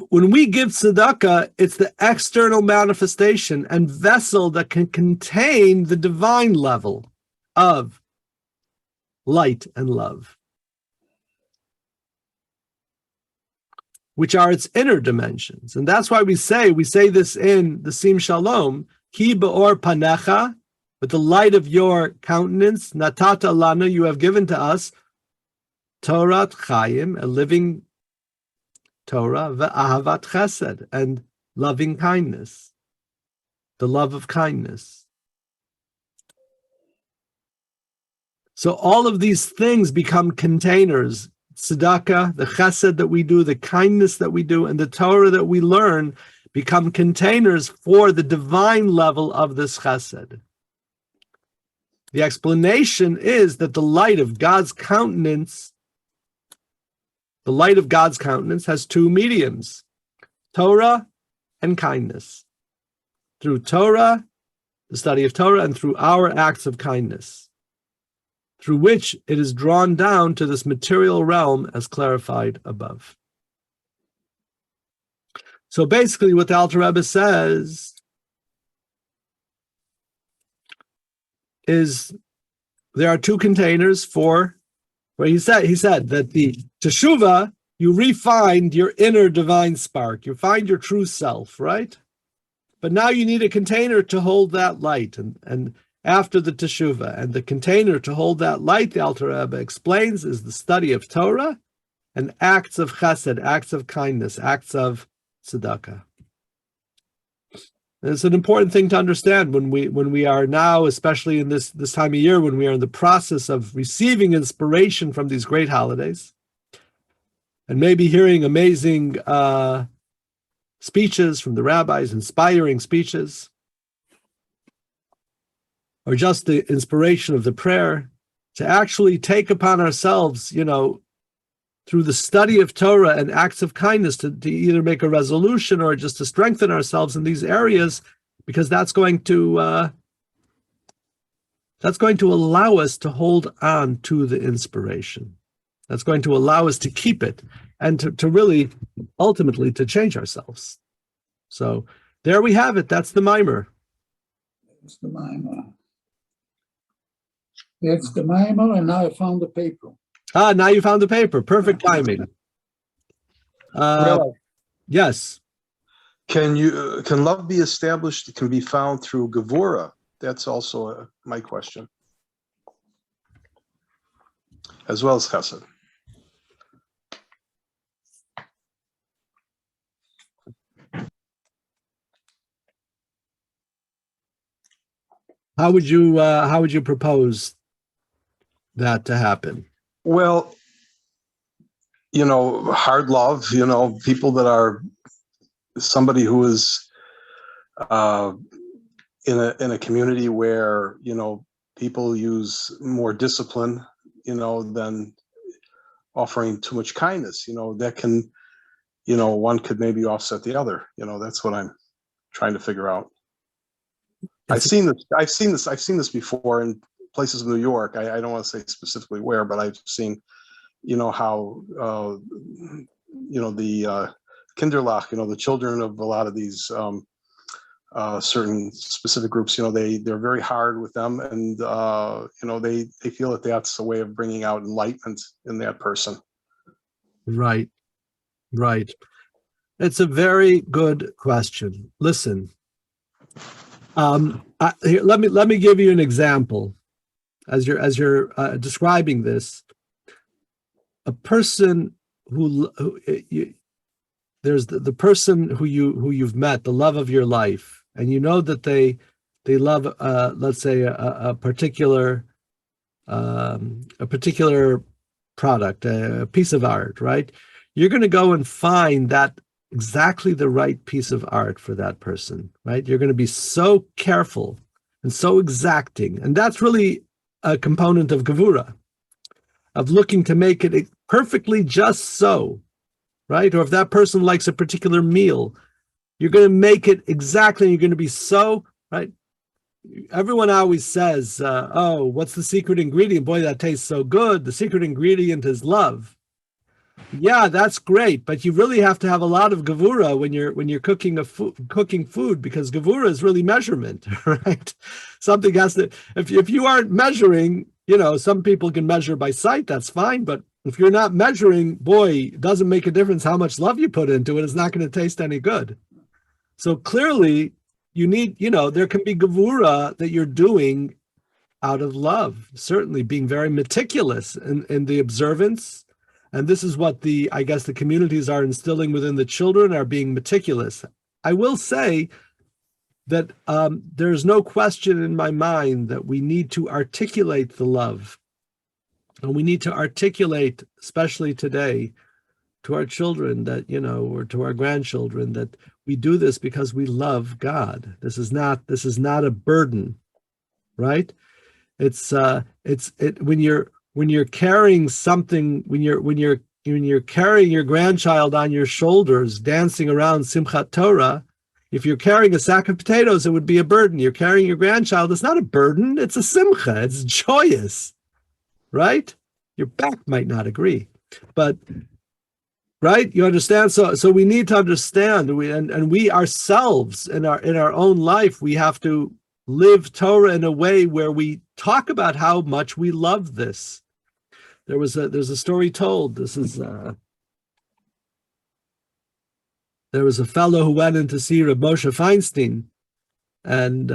When we give tzedakah, it's the external manifestation and vessel that can contain the divine level of light and love, which are its inner dimensions. And that's why we say this in the Sim Shalom, Ki be'or panecha, with the light of your countenance, natata lanu, you have given to us, Torat Chaim, a living Torah, ve'ahavat chesed, and loving kindness, the love of kindness. So all of these things become containers. Tzedakah, the chesed that we do, the kindness that we do, and the Torah that we learn become containers for the divine level of this chesed. The explanation is that the light of God's countenance has two mediums, Torah and kindness. Through Torah, the study of Torah, and through our acts of kindness, through which it is drawn down to this material realm as clarified above. So basically what the Alter Rebbe says is there are two containers for, where he said that the teshuvah, you re-find your inner divine spark, you find your true self, right? But now you need a container to hold that light, and after the teshuvah, and the container to hold that light, the Alter Rebbe explains, is the study of Torah and acts of chesed, acts of kindness, acts of tzedakah. And it's an important thing to understand when we are now, especially in this time of year, when we are in the process of receiving inspiration from these great holidays, and maybe hearing amazing speeches from the rabbis, inspiring speeches, or just the inspiration of the prayer, to actually take upon ourselves, through the study of Torah and acts of kindness, to either make a resolution or just to strengthen ourselves in these areas, because that's going to allow us to hold on to the inspiration. That's going to allow us to keep it and to really, ultimately, to change ourselves. So there we have it. That's the mimer. That's the mimer. That's the mimer, and now I found the paper. Now you found the paper. Perfect timing. Rabbi, Yes. can love be established? It can be found through Gevura. That's also my question, as well as Chesed. How would you propose that to happen? Well, hard love, people that are somebody who is in a community where, people use more discipline, than offering too much kindness, that can, one could maybe offset the other. That's what I'm trying to figure out. I've seen this before in places in New York. I don't want to say specifically where, but I've seen, how, the Kinderlach, the children of a lot of these certain specific groups, they're very hard with them, and they feel that that's a way of bringing out enlightenment in that person. Right. It's a very good question. Listen, let me give you an example. As you're describing this, a person there's the person who you've met, the love of your life, and you know that they love let's say a particular product, a piece of art, right? You're going to go and find that exactly the right piece of art for that person, right? You're going to be so careful and so exacting, and that's really a component of gevura, of looking to make it perfectly just so, right? Or if that person likes a particular meal, you're going to make it exactly, you're going to be so, right? Everyone always says, oh, what's the secret ingredient? Boy, that tastes so good. The secret ingredient is love. Yeah, that's great, but you really have to have a lot of gevura when you're cooking food, because gevura is really measurement, right? Something has to, if you aren't measuring, some people can measure by sight, that's fine, but if you're not measuring, boy, it doesn't make a difference how much love you put into it. It's not going to taste any good. So clearly, you need, there can be gevura that you're doing out of love, certainly being very meticulous in the observance. And this is what I guess the communities are instilling within the children, are being meticulous. I will say that there's no question in my mind that we need to articulate the love. And we need to articulate, especially today, to our children that, or to our grandchildren, that we do this because we love God. This is not a burden, right? When you're carrying something, when you're carrying your grandchild on your shoulders, dancing around Simchat Torah, if you're carrying a sack of potatoes, it would be a burden. You're carrying your grandchild, it's not a burden, it's a simcha, it's joyous, right? Your back might not agree, but right, you understand? So we need to understand, and we ourselves in our own life, we have to live Torah in a way where we talk about how much we love this. There's a story told. There was a fellow who went in to see Reb Moshe Feinstein, and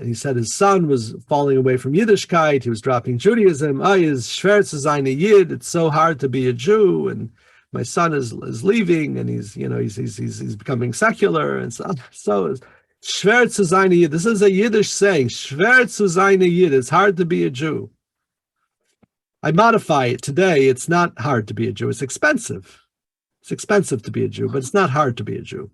he said his son was falling away from Yiddishkeit. He was dropping Judaism. Is schwer zu sein a Yid. It's so hard to be a Jew, and my son is leaving, and he's becoming secular, and so schwer zu sein a Yid. This is a Yiddish saying. Schwer zu sein a Yid. It's hard to be a Jew. I modify it today. It's not hard to be a Jew. It's expensive. It's expensive to be a Jew, but it's not hard to be a Jew.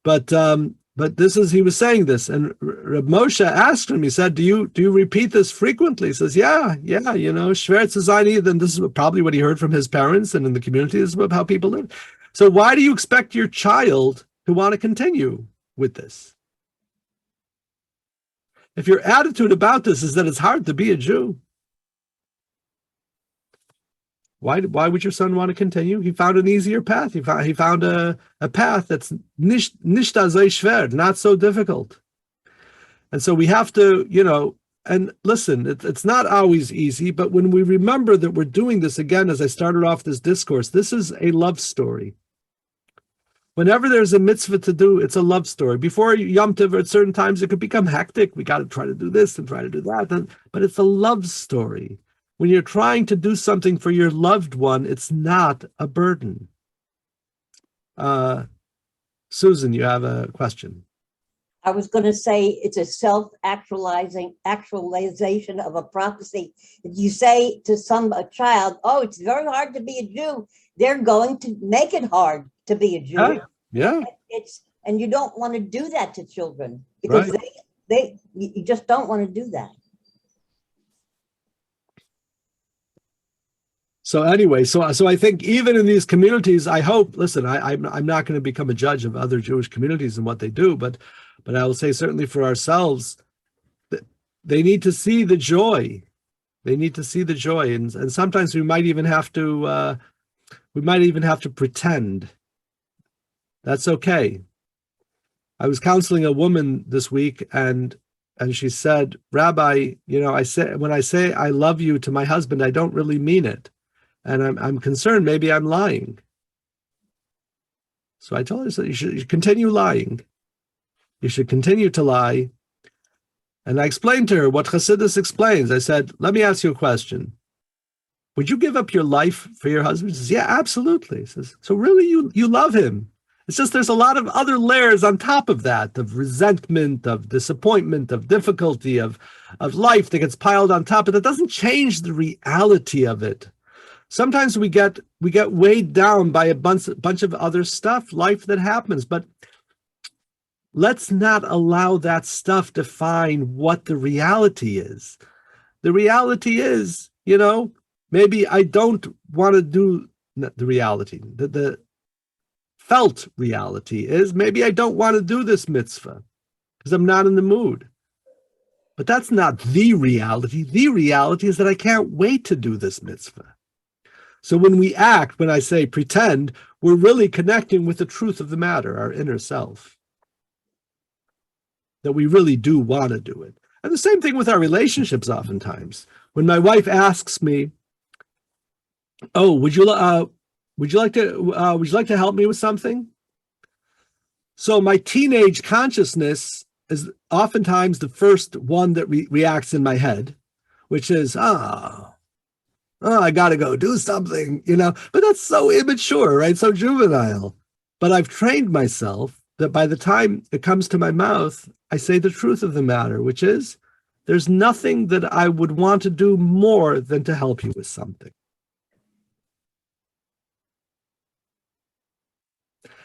But he was saying this, and Reb Moshe asked him. He said, "Do you repeat this frequently?" He says, "Yeah, schwer zu sein a Yid." And this is probably what he heard from his parents and in the community. This is about how people live. So why do you expect your child to want to continue with this? If your attitude about this is that it's hard to be a Jew, why would your son want to continue? He found an easier path. He found a path that's nicht so schwer, not so difficult. And so we have to, and listen, it's not always easy, but when we remember that we're doing this, again, as I started off this discourse, this is a love story. Whenever there's a mitzvah to do, it's a love story. Before Yom Tov, at certain times, it could become hectic. We got to try to do this and try to do that. But it's a love story. When you're trying to do something for your loved one, it's not a burden. Susan, you have a question. I was going to say it's a actualization of a prophecy. If you say to a child, "Oh, it's very hard to be a Jew," they're going to make it hard to be a Jew. Yeah. And you don't want to do that to children because you just don't want to do that. So anyway, so I think even in these communities, I hope. Listen, I'm not going to become a judge of other Jewish communities and what they do, but I will say certainly for ourselves, that they need to see the joy. They need to see the joy, and sometimes we might even have to pretend. That's okay. I was counseling a woman this week, and she said, "Rabbi, when I say I love you to my husband, I don't really mean it. And I'm concerned maybe I'm lying." So I told her, so you should continue lying. You should continue to lie. And I explained to her what Chassidus explains. I said, let me ask you a question. Would you give up your life for your husband? She says, yeah, absolutely. He says, so really you love him. It's just there's a lot of other layers on top of that, of resentment, of disappointment, of difficulty, of life that gets piled on top, but that doesn't change the reality of it. Sometimes we get weighed down by a bunch of other stuff, life that happens, but let's not allow that stuff define what the reality is. The reality is, maybe I don't want to do the reality. The felt reality is maybe I don't want to do this mitzvah because I'm not in the mood. But that's not the reality. The reality is that I can't wait to do this mitzvah. So when we act, when I say pretend, we're really connecting with the truth of the matter, our inner self, that we really do want to do it. And the same thing with our relationships oftentimes. When my wife asks me, "Oh, would you like to help me with something?" So my teenage consciousness is oftentimes the first one that reacts in my head, which is, I got to go do something, but that's so immature, right? So juvenile. But I've trained myself that by the time it comes to my mouth, I say the truth of the matter, which is there's nothing that I would want to do more than to help you with something.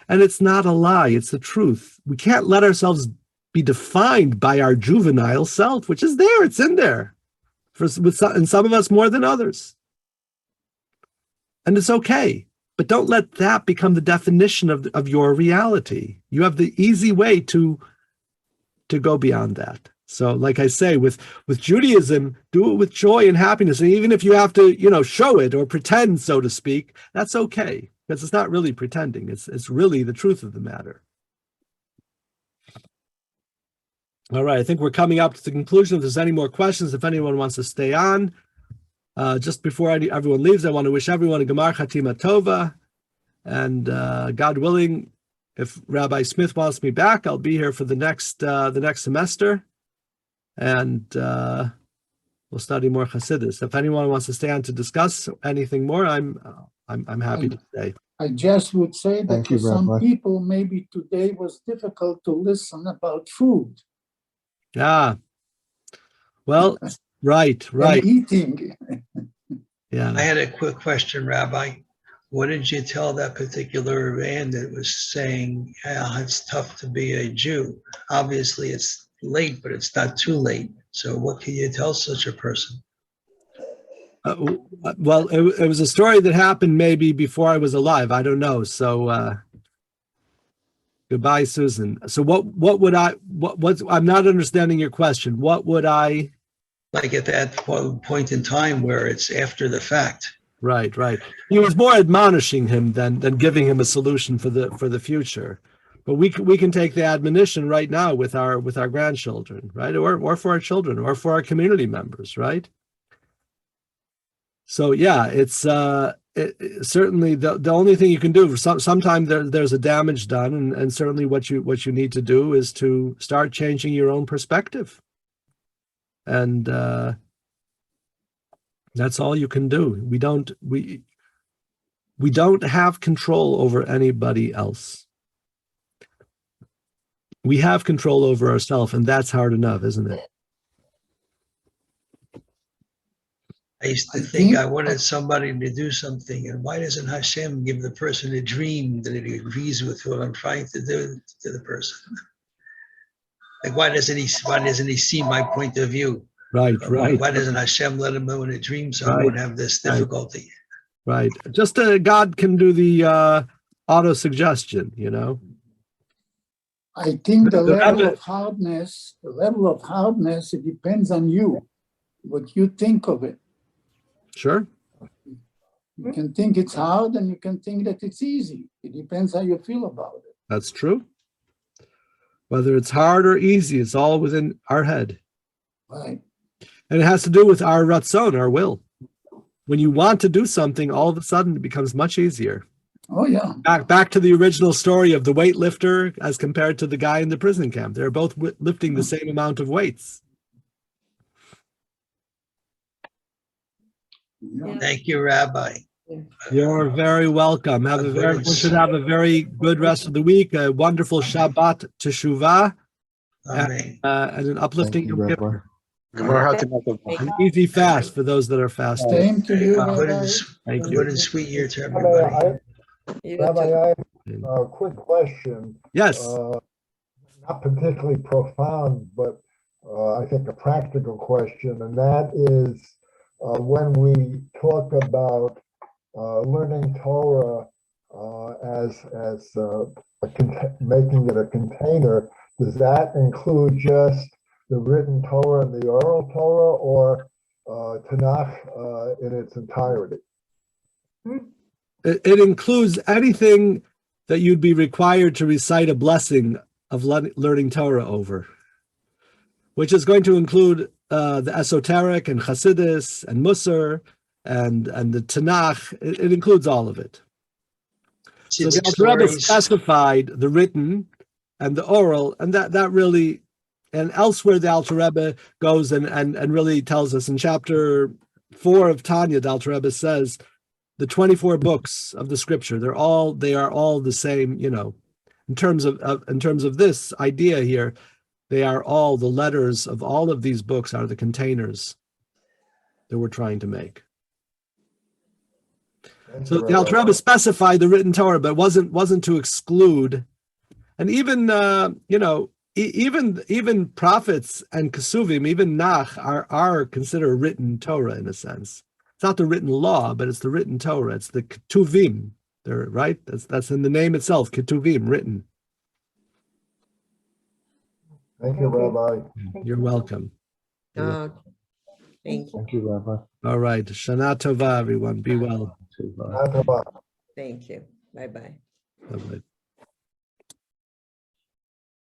And it's not a lie, it's the truth. We can't let ourselves be defined by our juvenile self, which is there, it's in there, and some of us more than others. And it's okay, but don't let that become the definition of your reality. You have the easy way to go beyond that. So like I say, with Judaism, do it with joy and happiness. And even if you have to, show it or pretend, so to speak, that's okay. Because it's not really pretending. It's really the truth of the matter. All right, I think we're coming up to the conclusion. If there's any more questions, if anyone wants to stay on. Just before everyone leaves, I want to wish everyone a Gemar Chatima Tova. And God willing, if Rabbi Smith wants me back, I'll be here for the next semester. And we'll study more Chassidus. If anyone wants to stay on to discuss anything more, I'm happy to stay. I just would say that Thank you, for some Rabbi. people, maybe today was difficult to listen about food Yeah. Well, right. and eating. Yeah. I had a quick question, Rabbi. What did you tell that particular man that was saying, yeah, it's tough to be a Jew? Obviously, it's late, but it's not too late. So what can you tell such a person? Well, it was a story that happened maybe before I was alive. I don't know. So goodbye, Susan. So what would I'm not understanding your question. What would I? Like at that point in time where it's after the fact. Right. He was more admonishing him than giving him a solution for the future. But we can take the admonition right now with our grandchildren, right, or for our children, or for our community members, right. So yeah, it's certainly the only thing you can do. Sometimes there's a damage done, and certainly what you need to do is to start changing your own perspective, and that's all you can do. We don't have control over anybody else. we have control over ourselves, and that's hard enough, isn't it? I used to I think think- I wanted somebody to do something, and why doesn't Hashem give the person a dream that he agrees with what I'm trying to do to the person? Like, why doesn't he see my point of view? Right, right, Why doesn't Hashem let him know in a dream so I Right, won't have this right. difficulty? right. Just God can do the auto suggestion, you know. I think the The level Rebbe- of hardness, it depends on you, what you think of it. Sure. You can think it's hard and you can think that it's easy. It depends how you feel about it. That's true. Whether it's hard or easy, it's all within our head. Right. And it has to do with our ratzon, our will. When you want to do something, all of a sudden it becomes much easier. Oh, yeah. Back to the original story of the weightlifter as compared to the guy in the prison camp. They're both lifting the same amount of weights. Yeah. Thank you, Rabbi. You're very welcome. We should have a very good rest of the week, a wonderful Shabbat Teshuvah, Amen. and an uplifting Yom Kippur. An easy fast for those that are fasting. Same to you, Good Rabbi. Thank good you. and sweet year to everybody. You Rabbi, too. I have a quick question. Yes. Not particularly profound, but I think a practical question, and that is when we talk about learning Torah making it a container, does that include just the written Torah and the oral Torah, or Tanakh in its entirety? It includes anything that you'd be required to recite a blessing of learning Torah over, which is going to include the esoteric and Chassidus and Musar and the Tanakh. It includes all of it. So the Alter Rebbe specified the written and the oral, and that really, and elsewhere the Alter Rebbe goes and really tells us in chapter 4 of Tanya, the Alter Rebbe says the 24 books of the scripture, they are all the same, you know, in terms of this idea here, they are all the letters of all of these books are the containers that we're trying to make. So the Alter Rebbe specified the written Torah, but wasn't to exclude, and even even prophets and Kesuvim, even Nach are considered written Torah in a sense. It's not the written law, but it's the written Torah. It's the Ketuvim. They're right. That's in the name itself, Ketuvim, written. Thank you, Rabbi. You're welcome. Thank you. Thank you, Rabbi. All right. Shana Tova, everyone. Be well. Bye-bye. Thank you. Bye-bye. Bye-bye.